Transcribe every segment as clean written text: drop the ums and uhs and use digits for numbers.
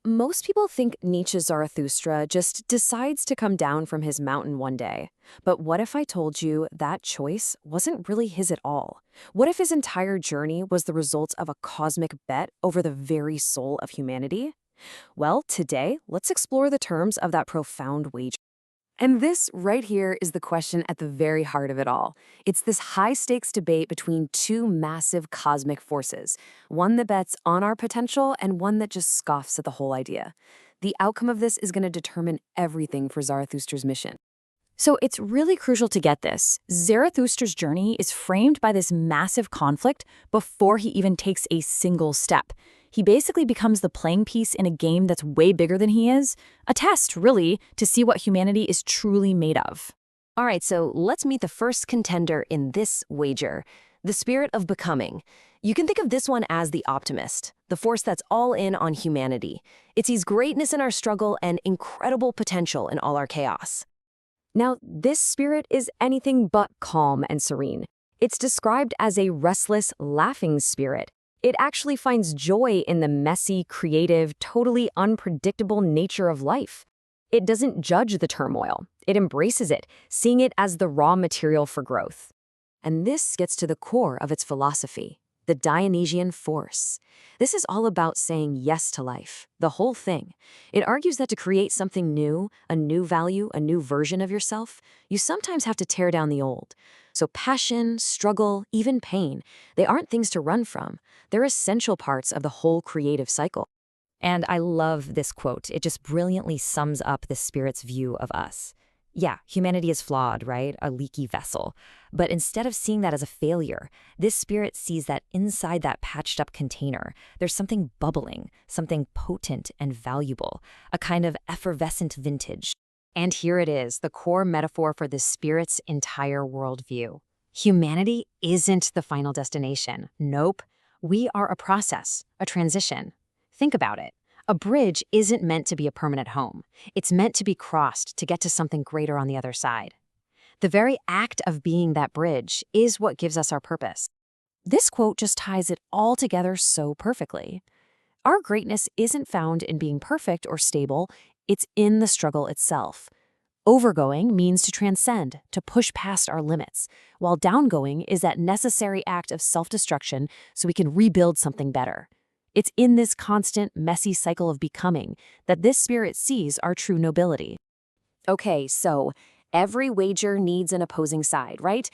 Most people think Nietzsche's Zarathustra just decides to come down from his mountain one day. But what if I told you that choice wasn't really his at all? What if his entire journey was the result of a cosmic bet over the very soul of humanity? Well, today, let's explore the terms of that profound wager. And this right here is the question at the very heart of it all. It's this high-stakes debate between two massive cosmic forces, one that bets on our potential and one that just scoffs at the whole idea. The outcome of this is going to determine everything for Zarathustra's mission. So it's really crucial to get this. Zarathustra's journey is framed by this massive conflict before he even takes a single step. He basically becomes the playing piece in a game that's way bigger than he is, a test, really, to see what humanity is truly made of. All right, so let's meet the first contender in this wager, the spirit of becoming. You can think of this one as the optimist, the force that's all in on humanity. It sees greatness in our struggle and incredible potential in all our chaos. Now, this spirit is anything but calm and serene. It's described as a restless, laughing spirit. It actually finds joy in the messy, creative, totally unpredictable nature of life. It doesn't judge the turmoil. It embraces it, seeing it as the raw material for growth. And this gets to the core of its philosophy, the Dionysian force. This is all about saying yes to life, the whole thing. It argues that to create something new, a new value, a new version of yourself, you sometimes have to tear down the old. So passion, struggle, even pain, they aren't things to run from. They're essential parts of the whole creative cycle. And I love this quote. It just brilliantly sums up the spirit's view of us. Yeah, humanity is flawed, right? A leaky vessel. But instead of seeing that as a failure, this spirit sees that inside that patched-up container, there's something bubbling, something potent and valuable, a kind of effervescent vintage. And here it is, the core metaphor for the spirit's entire worldview. Humanity isn't the final destination. Nope. We are a process, a transition. Think about it. A bridge isn't meant to be a permanent home. It's meant to be crossed to get to something greater on the other side. The very act of being that bridge is what gives us our purpose. This quote just ties it all together so perfectly. Our greatness isn't found in being perfect or stable, it's in the struggle itself. Overgoing means to transcend, to push past our limits, while downgoing is that necessary act of self-destruction so we can rebuild something better. It's in this constant, messy cycle of becoming that this spirit sees our true nobility. Okay, so every wager needs an opposing side, right?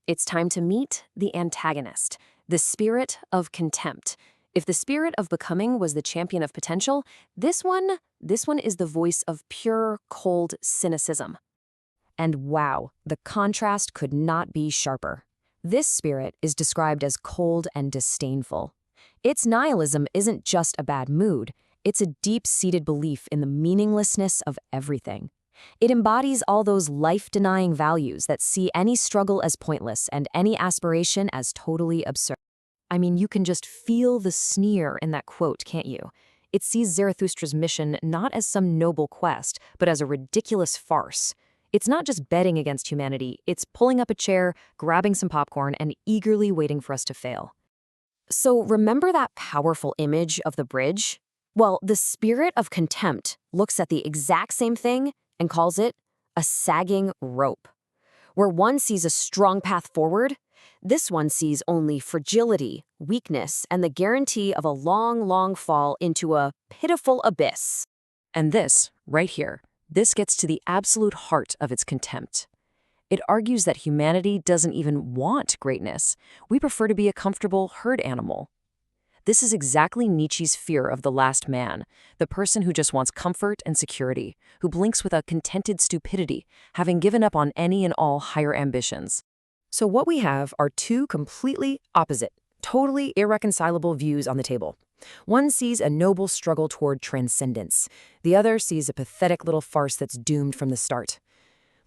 It's time to meet the antagonist, the spirit of contempt. If the spirit of becoming was the champion of potential, this one is the voice of pure, cold cynicism. And wow, the contrast could not be sharper. This spirit is described as cold and disdainful. Its nihilism isn't just a bad mood, it's a deep-seated belief in the meaninglessness of everything. It embodies all those life-denying values that see any struggle as pointless and any aspiration as totally absurd. I mean, you can just feel the sneer in that quote, can't you? It sees Zarathustra's mission not as some noble quest, but as a ridiculous farce. It's not just betting against humanity, it's pulling up a chair, grabbing some popcorn, and eagerly waiting for us to fail. So remember that powerful image of the bridge? Well, the spirit of contempt looks at the exact same thing and calls it a sagging rope. Where one sees a strong path forward, this one sees only fragility, weakness, and the guarantee of a long, long fall into a pitiful abyss. And this, right here, this gets to the absolute heart of its contempt. It argues that humanity doesn't even want greatness. We prefer to be a comfortable herd animal. This is exactly Nietzsche's fear of the last man, the person who just wants comfort and security, who blinks with a contented stupidity, having given up on any and all higher ambitions. So what we have are two completely opposite, totally irreconcilable views on the table. One sees a noble struggle toward transcendence. The other sees a pathetic little farce that's doomed from the start.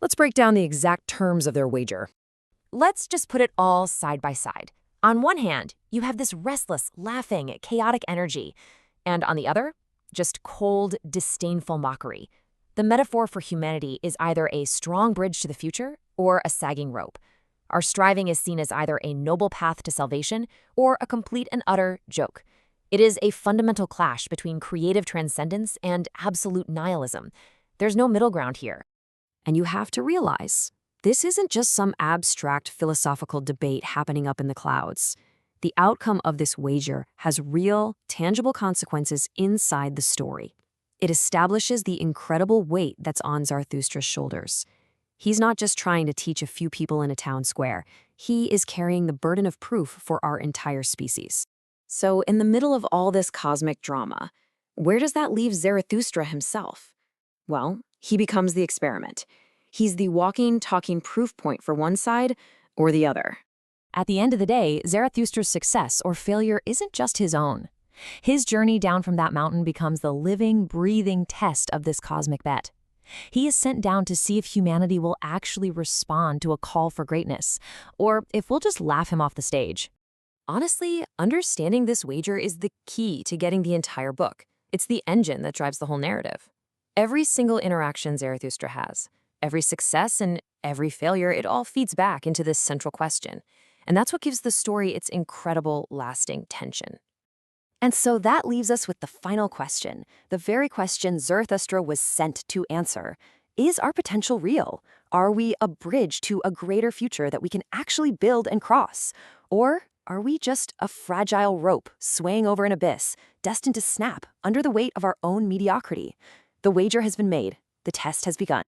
Let's break down the exact terms of their wager. Let's just put it all side by side. On one hand, you have this restless, laughing, chaotic energy. And on the other, just cold, disdainful mockery. The metaphor for humanity is either a strong bridge to the future or a sagging rope. Our striving is seen as either a noble path to salvation or a complete and utter joke. It is a fundamental clash between creative transcendence and absolute nihilism. There's no middle ground here. And you have to realize, this isn't just some abstract philosophical debate happening up in the clouds. The outcome of this wager has real, tangible consequences inside the story. It establishes the incredible weight that's on Zarathustra's shoulders. He's not just trying to teach a few people in a town square. He is carrying the burden of proof for our entire species. So, in the middle of all this cosmic drama, where does that leave Zarathustra himself? Well, he becomes the experiment. He's the walking, talking proof point for one side or the other. At the end of the day, Zarathustra's success or failure isn't just his own. His journey down from that mountain becomes the living, breathing test of this cosmic bet. He is sent down to see if humanity will actually respond to a call for greatness, or if we'll just laugh him off the stage. Honestly, understanding this wager is the key to getting the entire book. It's the engine that drives the whole narrative. Every single interaction Zarathustra has, every success and every failure, it all feeds back into this central question. And that's what gives the story its incredible, lasting tension. And so that leaves us with the final question, the very question Zarathustra was sent to answer. Is our potential real? Are we a bridge to a greater future that we can actually build and cross? Or are we just a fragile rope swaying over an abyss, destined to snap under the weight of our own mediocrity? The wager has been made. The test has begun.